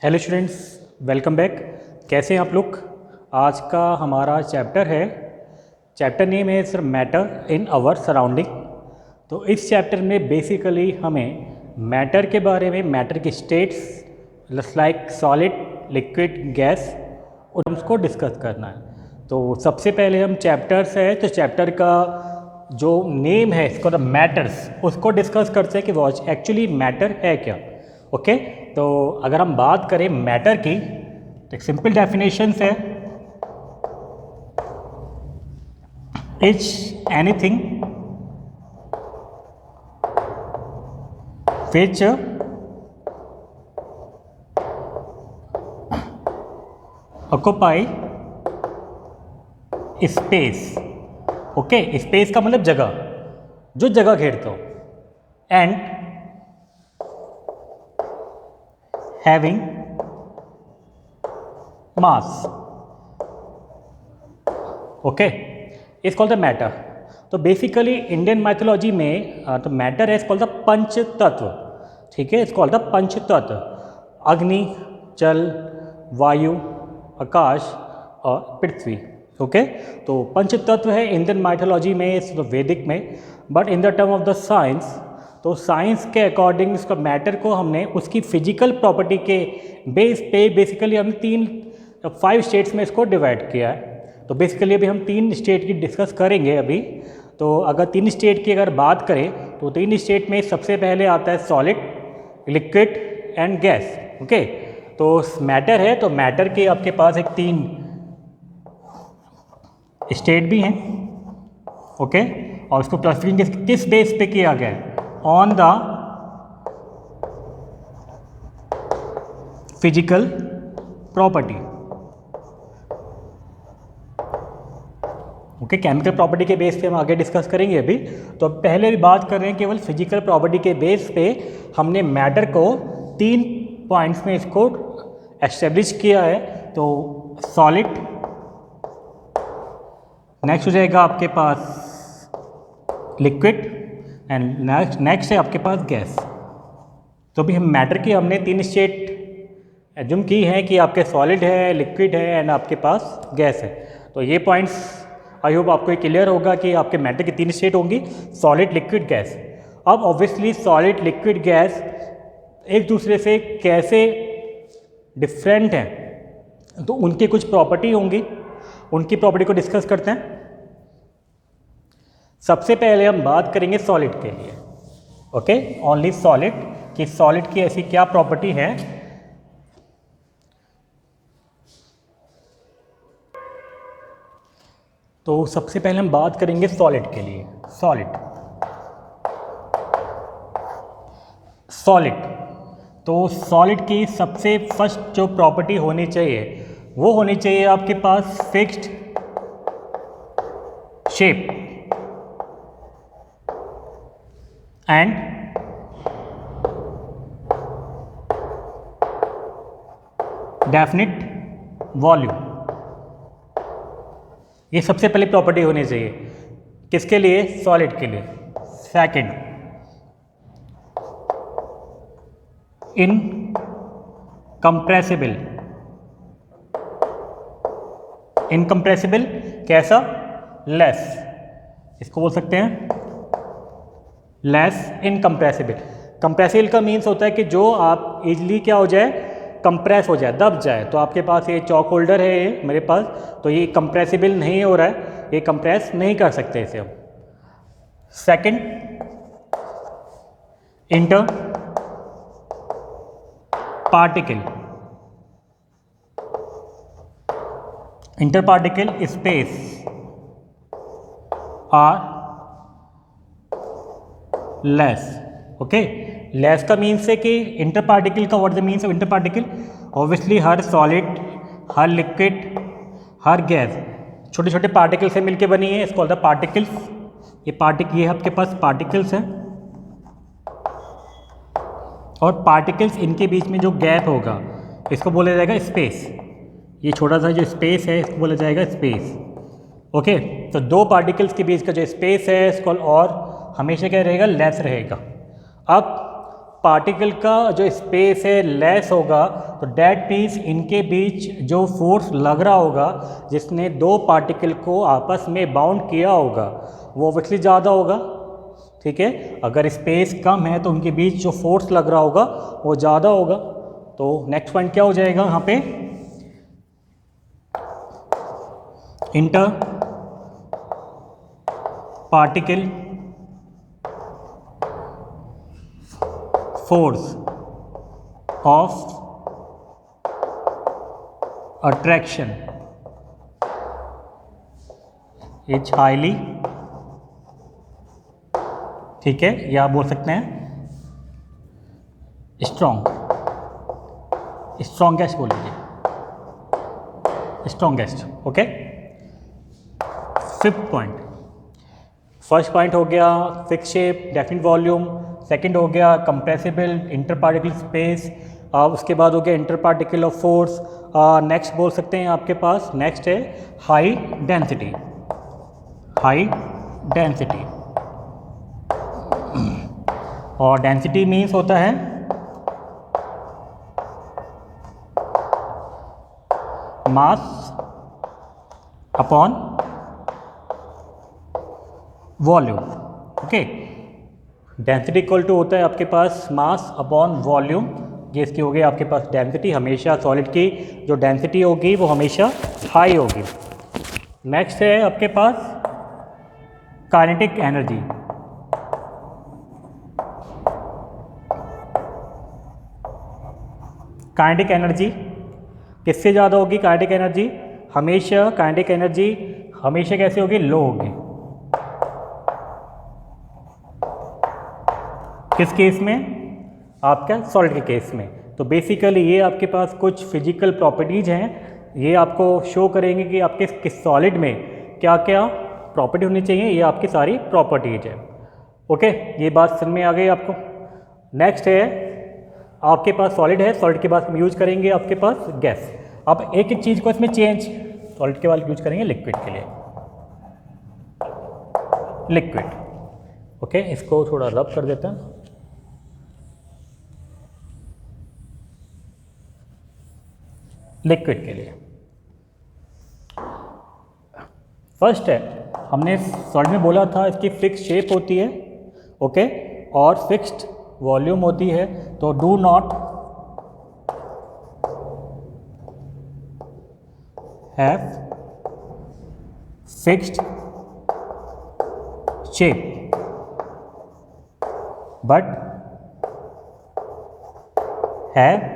Hello students, welcome back. कैसे हैं आप लोग। आज का हमारा चैप्टर है, चैप्टर नेम है sir matter in our surrounding. तो इस चैप्टर में बेसिकली हमें मैटर के बारे में, मैटर की states like solid, liquid, gas, उसको डिस्कस करना है। तो सबसे पहले हम चैप्टर्स है, तो चैप्टर का जो नेम है इसको मैटर्स, उसको डिस्कस करते हैं कि वो एक्चुअली मैटर है क्या। ओके तो अगर हम बात करें मैटर की, तो एक सिंपल डेफिनेशन है, is anything which occupy space. Okay, space का मतलब जगह, जो जगह घेरता हो, and having mass. Okay, is called the matter. तो बेसिकली इंडियन माइथोलॉजी में तो मैटर है कॉल्ड द पंच तत्व। ठीक है, इज कॉल्ड द पंच तत्व, अग्नि, जल, वायु, आकाश और पृथ्वी। ओके तो पंच तत्व है इंडियन माइथोलॉजी में, वैदिक में। But in the term of the science, तो साइंस के अकॉर्डिंग इसका मैटर को हमने उसकी फिजिकल प्रॉपर्टी के बेस पे बेसिकली हमने 5 स्टेट्स में इसको डिवाइड किया है। तो बेसिकली अभी हम 3 स्टेट की डिस्कस करेंगे अभी। तो अगर 3 स्टेट की अगर बात करें, तो 3 स्टेट में सबसे पहले आता है solid, liquid and gas. Okay तो मैटर है, तो मैटर के आपके पास एक 3 स्टेट भी हैं। ओके और इसको क्लासिफिकेशन किस बेस पे किया गया है? On the physical property. Okay, chemical property के बेस पे हम आगे डिस्कस करेंगे अभी। तो पहले भी बात कर रहे हैं केवल फिजिकल प्रॉपर्टी के बेस पे हमने मैटर को 3 पॉइंट्स में इसको एस्टेब्लिश किया है। तो सॉलिड, नेक्स्ट हो जाएगा आपके पास लिक्विड, एंड नेक्स्ट है आपके पास गैस। तो भी हम मैटर की हमने 3 स्टेट एज्यूम की है कि आपके सॉलिड है, लिक्विड है एंड आपके पास गैस है। तो ये पॉइंट्स आई होप आपको क्लियर होगा कि आपके मैटर की 3 स्टेट होंगी, सॉलिड, लिक्विड, गैस। अब ऑब्वियसली सॉलिड, लिक्विड, गैस एक दूसरे से कैसे डिफरेंट हैं, तो उनकी कुछ प्रॉपर्टी होंगी, उनकी प्रॉपर्टी को डिस्कस करते हैं। सबसे पहले हम बात करेंगे सॉलिड के लिए। ओके, ओनली सॉलिड, कि सॉलिड की ऐसी क्या प्रॉपर्टी है। तो सबसे पहले हम बात करेंगे सॉलिड के लिए। सॉलिड, तो सॉलिड की सबसे फर्स्ट जो प्रॉपर्टी होनी चाहिए, वो होनी चाहिए आपके पास fixed shape and definite volume. ये सबसे पहली प्रॉपर्टी होनी चाहिए किसके लिए? सॉलिड के लिए। Second, incompressible. इनकम्प्रेसिबल कैसा? लेस, इसको बोल सकते हैं लेस इनकम्प्रेसिबल। कंप्रेसिबल का मीन्स होता है कि जो आप इजली क्या हो जाए, कंप्रेस हो जाए, दब जाए। तो आपके पास ये चॉक होल्डर है ये मेरे पास, तो ये कंप्रेसिबल नहीं हो रहा है, ये कंप्रेस नहीं कर सकते इसे हम। Second, inter particle. Inter particle space are less. Okay, less का मीन्स है कि इंटर पार्टिकल का, what the means of inter particle? Obviously हर सॉलिड, हर लिक्विड, हर गैस छोटे छोटे पार्टिकल से मिलके बनी है, इसको बोलते हैं पार्टिकल्स। ये आपके पास पार्टिकल्स हैं, और पार्टिकल्स इनके बीच में जो गैप होगा इसको बोला जाएगा स्पेस। ये छोटा सा जो स्पेस है इसको बोला जाएगा स्पेस। ओके तो 2 पार्टिकल्स के बीच का जो स्पेस है इसको और हमेशा क्या रहेगा? लेस रहेगा। अब पार्टिकल का जो स्पेस है लेस होगा, तो डैट मीन्स इनके बीच जो फोर्स लग रहा होगा जिसने दो पार्टिकल को आपस में बाउंड किया होगा वो ऑब्वियसली ज़्यादा होगा। ठीक है, अगर स्पेस कम है तो उनके बीच जो फोर्स लग रहा होगा वो ज़्यादा होगा। तो नेक्स्ट पॉइंट क्या हो जाएगा यहाँ पे, inter particle force of attraction is highly, ठीक है, या आप बोल सकते हैं स्ट्रॉन्ग, स्ट्रॉन्गेस्ट बोलिए, strongest. Okay, fifth point, first point हो गया fix shape definite volume, second हो गया कंप्रेसिबल इंटर पार्टिकल स्पेस, उसके बाद हो गया inter particle of force. Next बोल सकते हैं आपके पास, नेक्स्ट है हाई डेंसिटी, हाई डेंसिटी, और डेंसिटी मीन्स होता है mass upon volume. Okay, density equal to होता है आपके पास मास अपॉन वॉल्यूम, ये इसकी होगी आपके पास डेंसिटी। हमेशा सॉलिड की जो डेंसिटी होगी वो हमेशा हाई होगी। नेक्स्ट है आपके पास काइनेटिक एनर्जी, काइनेटिक एनर्जी किससे ज़्यादा होगी? काइनेटिक एनर्जी हमेशा, काइनेटिक एनर्जी हमेशा कैसे होगी? लो होगी। किस केस में? आपका सॉलिड के केस में। तो बेसिकली ये आपके पास कुछ फिजिकल प्रॉपर्टीज़ हैं, ये आपको शो करेंगे कि आपके किस सॉलिड में क्या क्या प्रॉपर्टी होनी चाहिए, ये आपकी सारी प्रॉपर्टीज है। ओके, ये बात समझ में आ गई आपको। नेक्स्ट है आपके पास सॉलिड है, सॉलिड के बाद हम यूज करेंगे आपके पास गैस। अब एक एक चीज़ को इसमें चेंज, सॉलिड के बाद यूज करेंगे लिक्विड के लिए, लिक्विड। ओके, इसको थोड़ा रब कर देते हैं। लिक्विड के लिए फर्स्ट है, हमने सॉलिड में बोला था इसकी फिक्स शेप होती है, ओके, और फिक्स्ड वॉल्यूम होती है। तो do not have fixed shape but have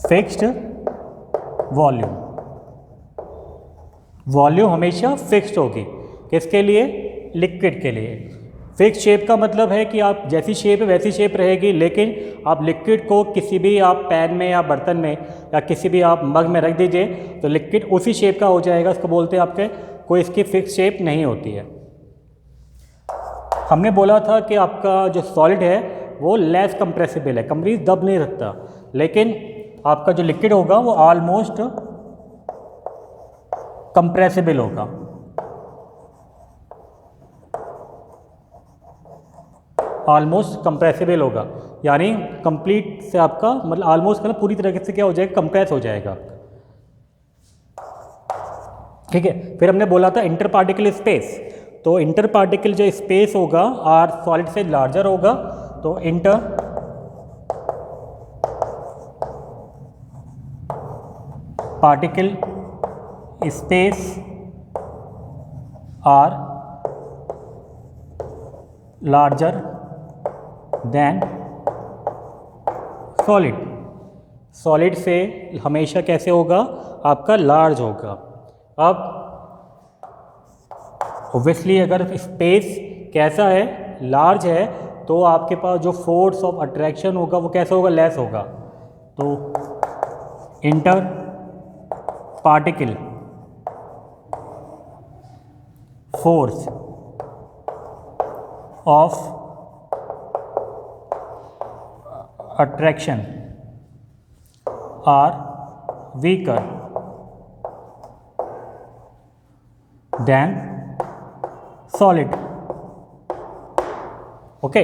fixed volume. Volume हमेशा फिक्स्ड होगी, किसके लिए? लिक्विड के लिए। फिक्स शेप का मतलब है कि आप जैसी शेप है वैसी शेप रहेगी, लेकिन आप लिक्विड को किसी भी आप पैन में या बर्तन में या किसी भी आप मग में रख दीजिए तो लिक्विड उसी शेप का हो जाएगा। उसको बोलते हैं आपके, कोई इसकी फिक्स शेप नहीं होती है। हमने बोला था कि आपका जो सॉलिड है वो लेस कंप्रेसिबल है, कंप्लीट दब नहीं रखता, लेकिन आपका जो लिक्विड होगा वो ऑलमोस्ट कंप्रेसिबल होगा। ऑलमोस्ट कंप्रेसिबल होगा, यानी कंप्लीट से आपका मतलब ऑलमोस्ट मतलब पूरी तरीके से क्या हो जाएगा? कंप्रेस हो जाएगा आपका। ठीक है, फिर हमने बोला था इंटर पार्टिकल स्पेस। तो इंटर पार्टिकल जो स्पेस होगा आर सॉलिड से लार्जर होगा, तो inter particle space are larger than solid. Solid से हमेशा कैसे होगा? आपका लार्ज होगा। अब ऑब्वियसली अगर स्पेस कैसा है? लार्ज है, तो आपके पास जो फोर्स ऑफ अट्रैक्शन होगा वो कैसा होगा? लेस होगा। तो inter particle force of attraction are weaker than solid। Okay,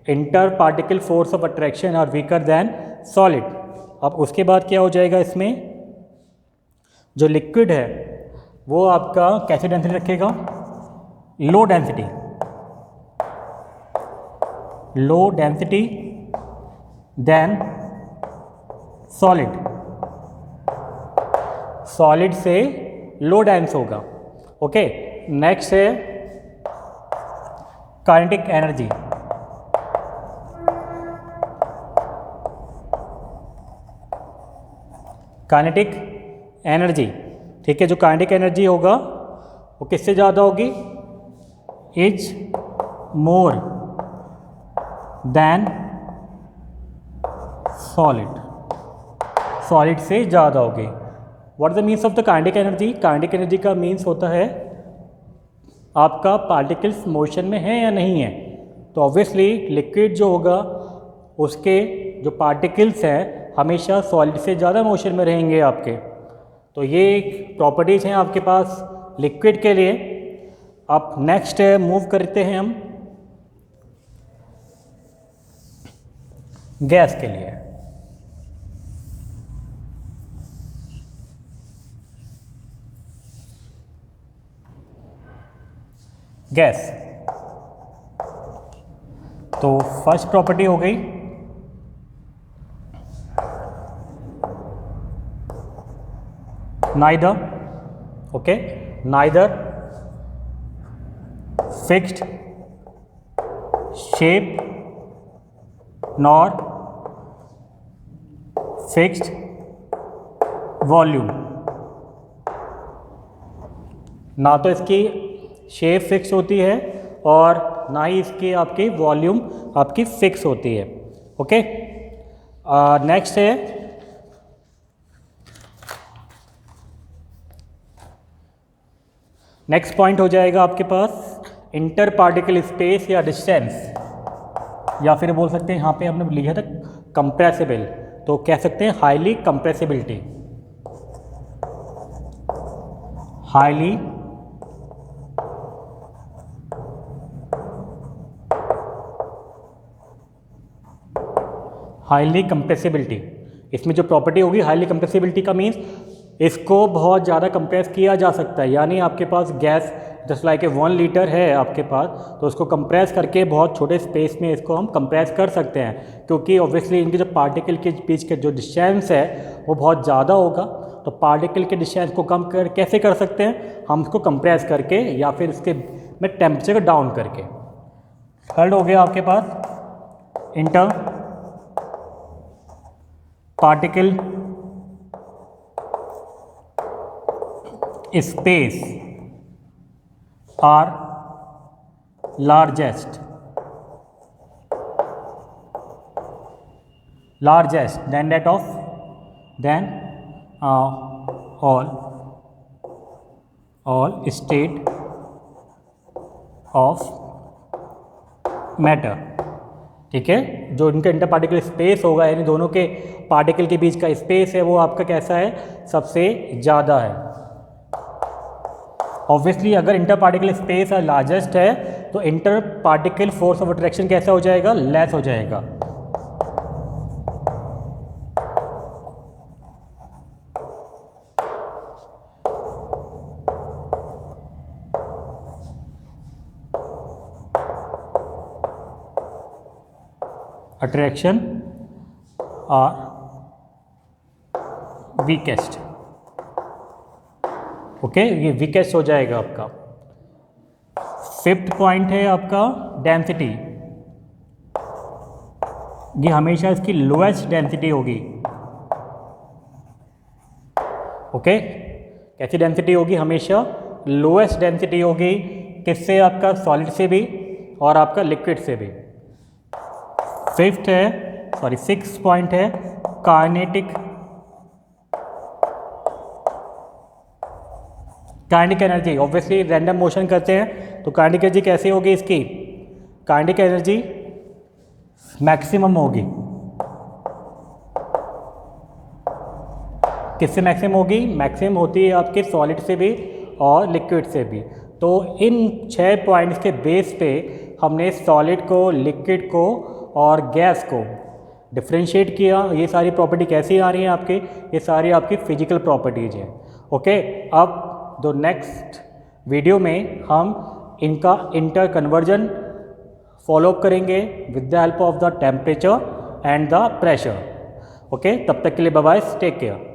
inter particle force of attraction are weaker than solid. अब उसके बाद क्या हो जाएगा, इसमें जो लिक्विड है वो आपका कैसे डेंसिटी रखेगा, low density, low density than solid, solid से लो डेंस होगा। ओके, नेक्स्ट है काइनेटिक एनर्जी। काइनेटिक एनर्जी, ठीक है, जो काइनेटिक एनर्जी होगा वो किससे ज़्यादा होगी, is more than solid, solid से ज़्यादा होगी। What is the means of the kinetic energy? Kinetic energy का मीन्स होता है आपका पार्टिकल्स मोशन में है या नहीं है। तो ऑब्वियसली लिक्विड जो होगा उसके जो पार्टिकल्स हैं हमेशा सॉलिड से ज़्यादा मोशन में रहेंगे आपके। तो ये प्रॉपर्टीज़ हैं आपके पास लिक्विड के लिए। अब नेक्स्ट मूव करते हैं हम गैस के लिए। गैस, तो फर्स्ट प्रॉपर्टी हो गई neither, okay, neither fixed shape nor fixed volume। ना तो इसकी शेप फिक्स होती है और ना ही इसकी आपकी वॉल्यूम आपकी फिक्स होती है। ओके, नेक्स्ट है नेक्स्ट पॉइंट हो जाएगा आपके पास इंटर पार्टिकल स्पेस या डिस्टेंस, या फिर बोल सकते हैं यहाँ पे हमने लिखा था कंप्रेसिबल, तो कह सकते हैं highly compressibility, highly highly compressibility. इसमें जो प्रॉपर्टी होगी हाईली कंप्रेसिबिलिटी का मीन्स इसको बहुत ज़्यादा कंप्रेस किया जा सकता है, यानी आपके पास गैस जस्ट लाइक 1 लीटर है आपके पास, तो उसको कंप्रेस करके बहुत छोटे स्पेस में इसको हम कंप्रेस कर सकते हैं, क्योंकि ऑब्वियसली इनके जो पार्टिकल के बीच के जो डिस्टेंस है वो बहुत ज़्यादा होगा। तो पार्टिकल के डिस्टेंस को कम कर कैसे कर सकते हैं, हम उसको कंप्रेस करके या फिर इसके में टेम्परेचर को डाउन करके। थर्ड हो गया आपके पास inter particle space are largest than that of all state of matter। ठीक है, जो इनका इंटर पार्टिकल स्पेस होगा यानी दोनों के पार्टिकल के बीच का स्पेस है वो आपका कैसा है, सबसे ज़्यादा है। ऑब्वियसली अगर इंटर पार्टिकल स्पेस लार्जेस्ट है तो inter particle force of attraction कैसा हो जाएगा, लेस हो जाएगा। Attraction are weakest. ओके, ये वीकेस्ट हो जाएगा आपका। फिफ्थ पॉइंट है आपका डेंसिटी, ये हमेशा इसकी लोएस्ट डेंसिटी होगी। ओके, कैसी डेंसिटी होगी, हमेशा लोएस्ट डेंसिटी होगी। किससे, आपका सॉलिड से भी और आपका लिक्विड से भी। फिफ्थ है सिक्स्थ पॉइंट है kinetic energy. Obviously random motion करते हैं तो काइनेटिक एनर्जी कैसी होगी, इसकी काइनेटिक एनर्जी मैक्सिमम होगी। किससे मैक्सिमम होगी, मैक्सिमम होती है आपके सॉलिड से भी और लिक्विड से भी। तो इन 6 पॉइंट्स के बेस पे हमने सॉलिड को, लिक्विड को और गैस को डिफ्रेंशिएट किया। ये सारी प्रॉपर्टी कैसी आ रही हैं आपके, ये सारी आपकी फिजिकल प्रॉपर्टीज़ हैं। ओके, अब द नेक्स्ट वीडियो में हम इनका इंटर कन्वर्जन फॉलो अप करेंगे with the help of the temperature and the pressure. Okay, तब तक के लिए बाय बाय, टेक केयर।